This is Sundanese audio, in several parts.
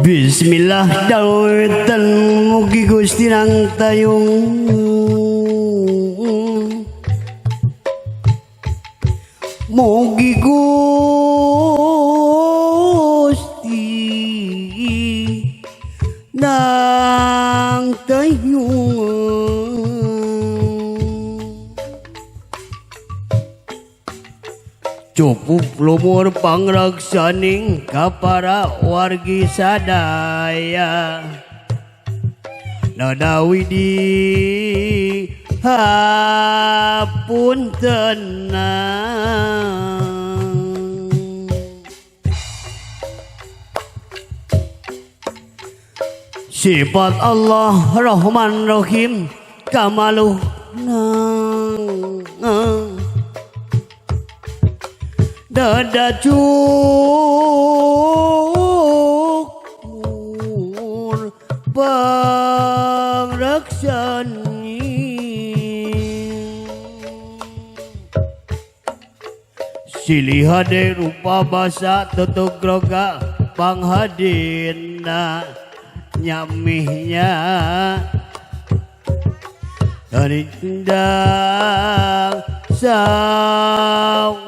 Bismillah dawetan mugi Gusti nang tayung mugi Gusti nang tayung cukup lumur pangraksaning kapara wargi sadaya nadawi di hapuntenang sifat Allah Rahman Rahim kamaluh dada cukur pangraksani silih hade rupa basa tutuk groga panghadina nyamihnya dari tendang sauyuna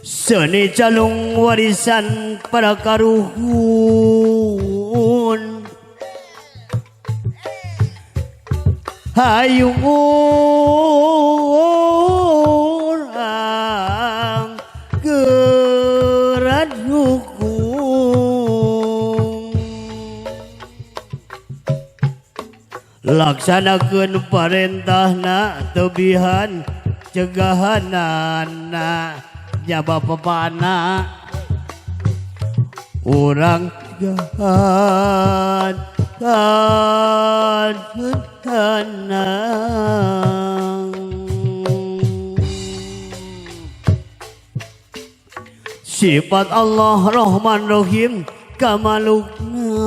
seni calung warisan para karuhun hayung orang gerat hukum laksanakeun parentahna tebihan cegahanana jaba pepana urang jahat tanang sifat Allah Rahman Rahim kamalukna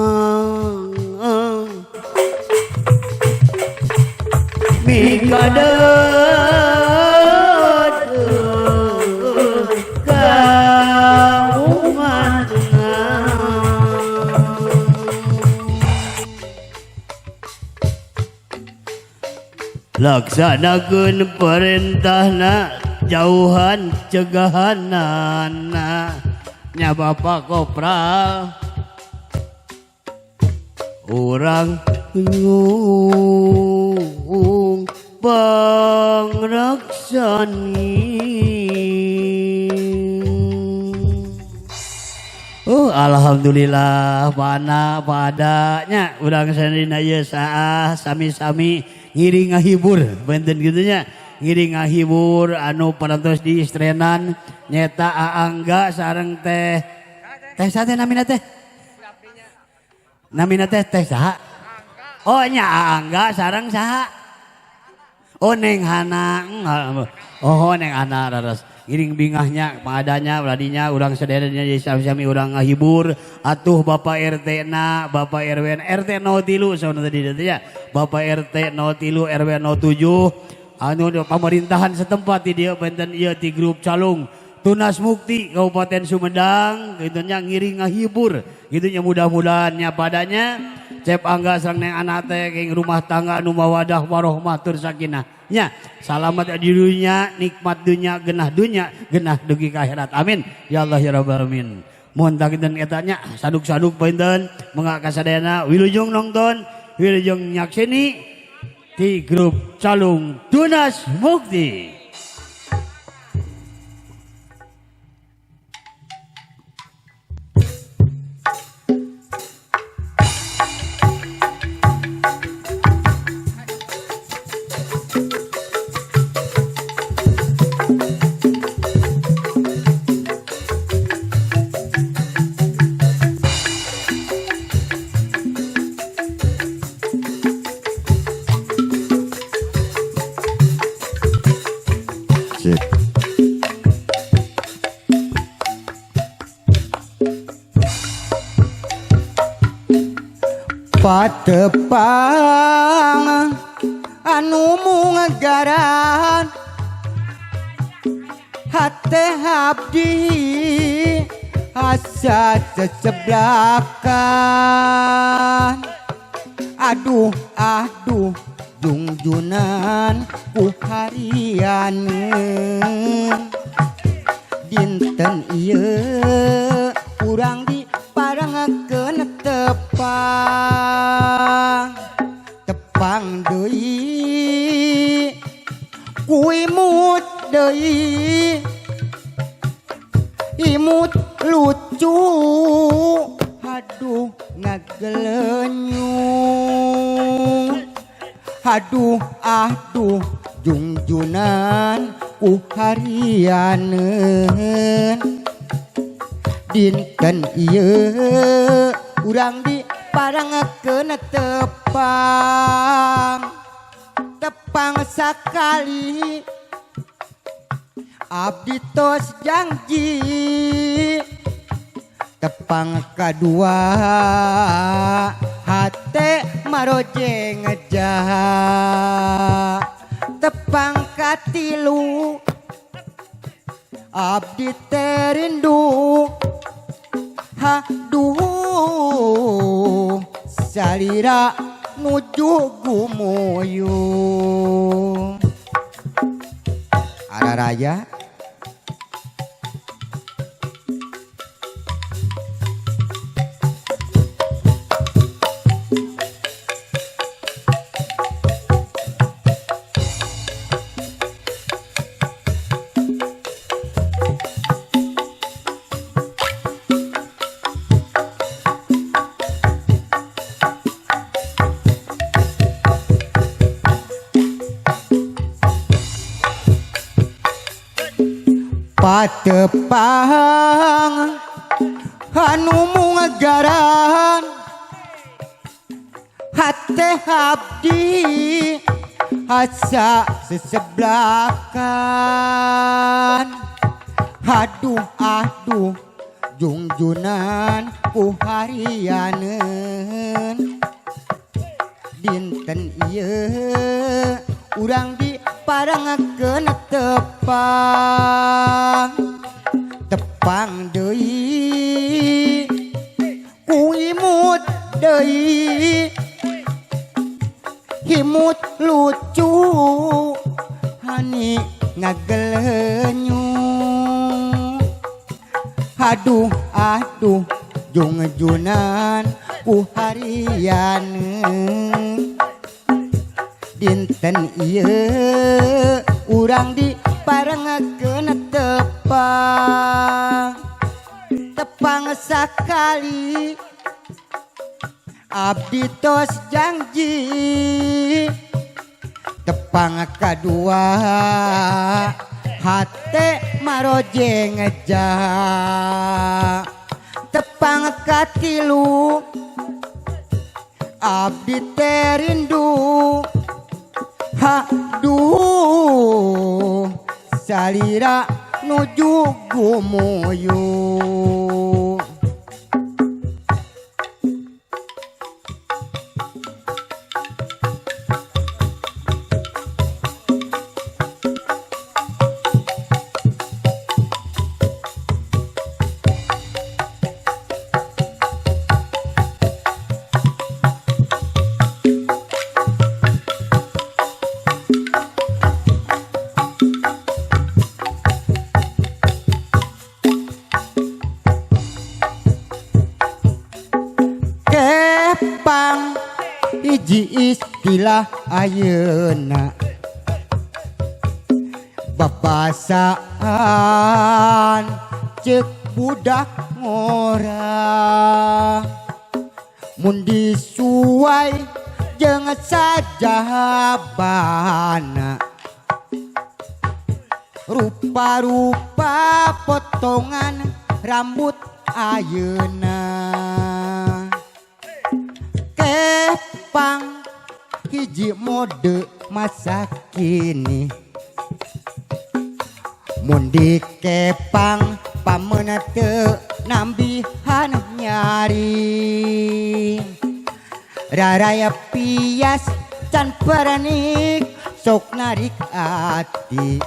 mikadat kaumatna laksanakeun perintahna jauhan cegahanana nya Bapak Kopral urang nyung pangraksani alhamdulillah mana padanya urang sanina ye saah sami-sami ngiri ngahibur benten gitunya ngiri ngahibur anu parantos di istrenan nyeta Aangga sareng teh sate namina teh saha oh nya Aangga sareng saha oh Neng Hana oh Neng Hana raras giring bingahnya pengadanya beladinya urang sederetnya jadi sami-sami urang ngahibur atuh Bapak RT na Bapak RW RT 03 sauna tadi ya Bapak RT 03 RW 07 anu pemerintahan setempat di dia benten ieu ti grup calung Tunas Mukti Kabupaten Sumedang gitunya ngiring ngahibur gitunya mudah-mudahannya padanya Cep Angga sareng Neng Ana teh keng rumah tangga anu mawadah warohmah tur sakinah nya salamat di dunia nikmat dunia genah dugi ka akhirat amin ya Allah ya rabbal alamin mohon takidan etanya saduk-saduk pinten mangga kasadayana wilujeng nonton wilujeng nyaksini di grup calung Tunas Mukti. Patepang anu mungagaran hate abdi asa seseblakan aduh aduh jungjunan ku harianeun dinten ieu urang diparangakeun tepang deui ku imut deui imut lucu aduh ngagelenyung aduh aduh jungjunan ku harianeun dinten ieu urang diparangakeun tepang sakali abdi tos janji tepang kadua hate maroje ngejah tepang katilu abdi terindu haduh salira nuju gumuyung araraya patepang anu mungegaran hate abdi asa seseblakan aduh aduh jungjunan ku harianeun dinten ieu urang diparangakeun tepang deui ku imut deui imut lucu hani ngagelenyung aduh aduh jungjunan ku harianeun dinten ieu urang diparangakeun tepang sakali abdi tos janji tepang kadua hate maroje ngejah tepang katilu abdi terindu haduh salira nuju gumuyung hiji istilah ayeuna babasaan cek budak ngora mun disuai jeung sajabana rupa-rupa potongan rambut ayeuna kepang hiji mode masa kini mun dikepang pameuna teu nambihan nyari raraya pias can peranik sok narik ati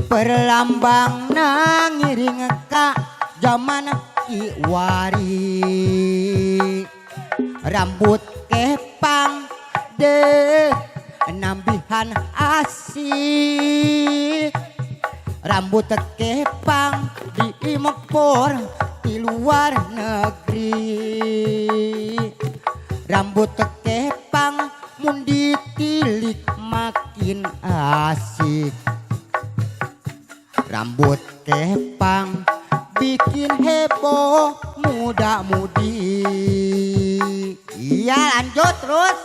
perlambang nangiring ka zaman kiwari rambut kepang de nambihan asik rambut kepang diimekor di luar negeri rambut kepang mun ditilik makin asik rambut kepang bikin heboh muda-mudi. Iya lanjut terus.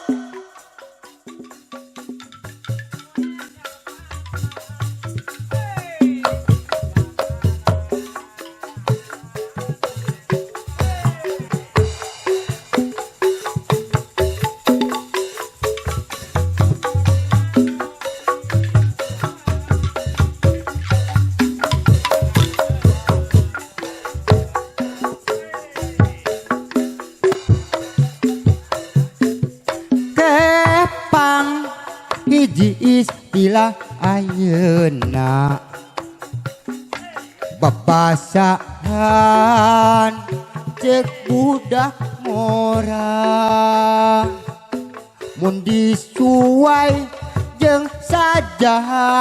Hiji istilah ayeuna babasahan cek budak ngora mun disuai jeung sajabana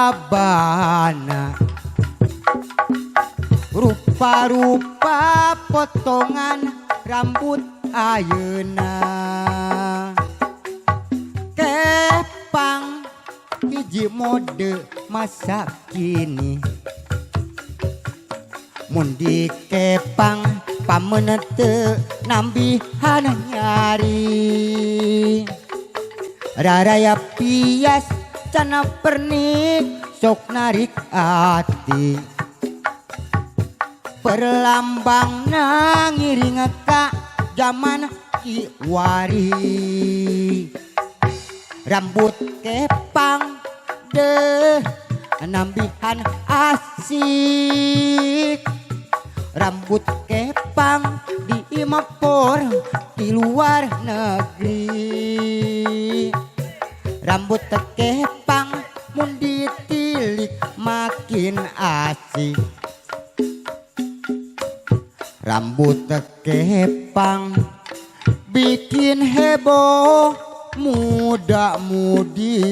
rupa-rupa potongan rambut ayeuna kepang hiji mode masa kini mun dikepang pamenete nambihan nyari raraya pias cana pernik sok narik ati perlambang nangiring ka zaman kiwari rambut kepang deh nambihan asik rambut kepang diimapor di luar negeri rambut kepang mun ditilik makin asik rambut kepang bikin heboh muda-mudi.